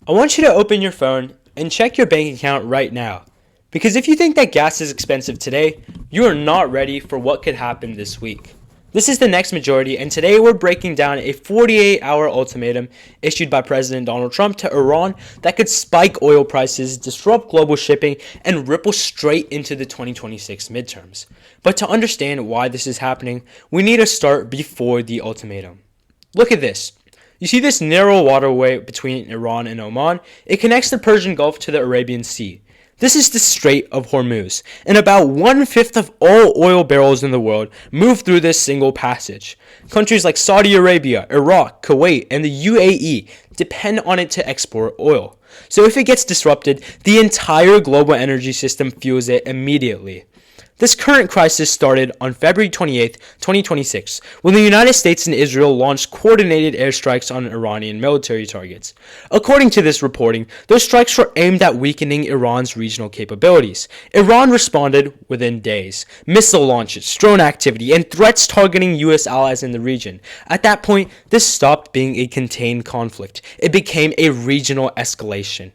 I want you to open your phone and check your bank account right now. Because if you think that gas is expensive today, you are not ready for what could happen this week. This is the Next Majority, and today we're breaking down a 48-hour ultimatum issued by President Donald Trump to Iran that could spike oil prices, disrupt global shipping, and ripple straight into the 2026 midterms. But to understand why this is happening, we need to start before the ultimatum. Look at this. You see this narrow waterway between Iran and Oman? It connects the Persian Gulf to the Arabian Sea. This is the Strait of Hormuz, and about 1/5 of all oil barrels in the world move through this single passage. Countries like Saudi Arabia, Iraq, Kuwait, and the UAE depend on it to export oil. So if it gets disrupted, the entire global energy system feels it immediately. This current crisis started on February 28, 2026, when the United States and Israel launched coordinated airstrikes on Iranian military targets. According to this reporting, those strikes were aimed at weakening Iran's regional capabilities. Iran responded within days. Missile launches, drone activity, and threats targeting U.S. allies in the region. At that point, this stopped being a contained conflict. It became a regional escalation.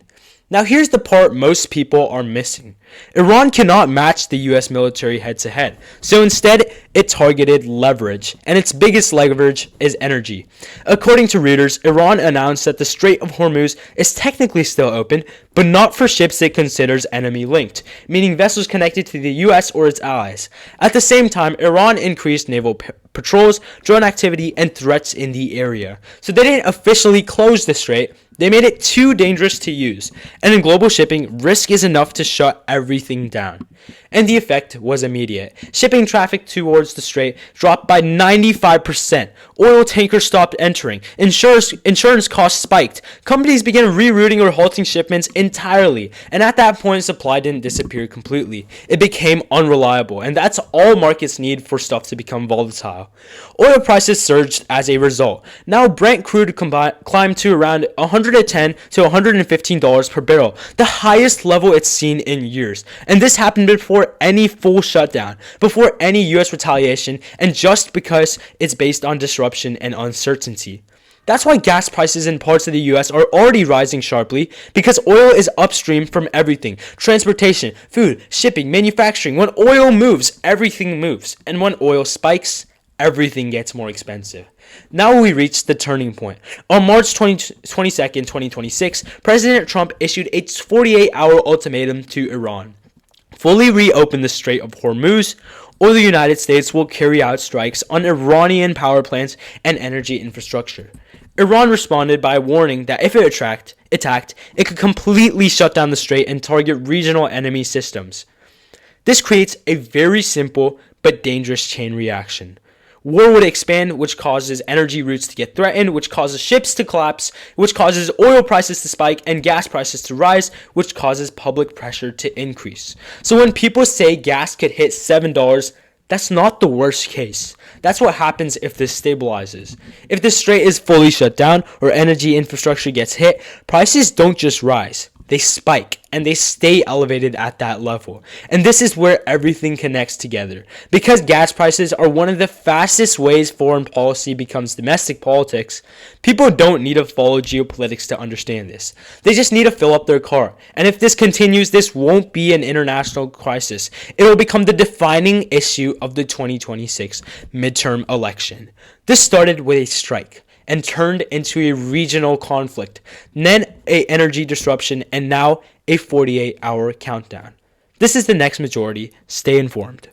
Now here's the part most people are missing. Iran cannot match the US military head to head, so instead it targeted leverage, and its biggest leverage is energy. According to Reuters, Iran announced that the Strait of Hormuz is technically still open, but not for ships it considers enemy linked, meaning vessels connected to the US or its allies. At the same time, Iran increased naval patrols, drone activity, and threats in the area. So they didn't officially close the strait, they made it too dangerous to use. And in global shipping, risk is enough to shut everything down. And the effect was immediate. Shipping traffic towards the strait dropped by 95%. Oil tankers stopped entering. Insurance costs spiked. Companies began rerouting or halting shipments entirely. And at that point, supply didn't disappear completely. It became unreliable. And that's all markets need for stuff to become volatile. Oil prices surged as a result. Now Brent crude climbed to around $110 to $115 per barrel, the highest level it's seen in years. And this happened before any full shutdown, before any US retaliation, and just because it's based on disruption and uncertainty. That's why gas prices in parts of the US are already rising sharply, because oil is upstream from everything. Transportation, food, shipping, manufacturing. When oil moves, everything moves. And when oil spikes, everything gets more expensive. Now we reach the turning point. On March 22nd, 2026, President Trump issued a 48-hour ultimatum to Iran. Fully reopen the Strait of Hormuz, or the United States will carry out strikes on Iranian power plants and energy infrastructure. Iran responded by warning that if it attacked, it could completely shut down the strait and target regional enemy systems. This creates a very simple but dangerous chain reaction. War would expand, which causes energy routes to get threatened, which causes ships to collapse, which causes oil prices to spike and gas prices to rise, which causes public pressure to increase. So when people say gas could hit $7, that's not the worst case. That's what happens if this stabilizes. If the strait is fully shut down or energy infrastructure gets hit, prices don't just rise. They spike, and they stay elevated at that level. And this is where everything connects together. Because gas prices are one of the fastest ways foreign policy becomes domestic politics, people don't need to follow geopolitics to understand this. They just need to fill up their car. And if this continues, this won't be an international crisis. It will become the defining issue of the 2026 midterm election. This started with a strike and turned into a regional conflict, then an energy disruption, and now a 48-hour countdown. This is the Next Majority. Stay informed.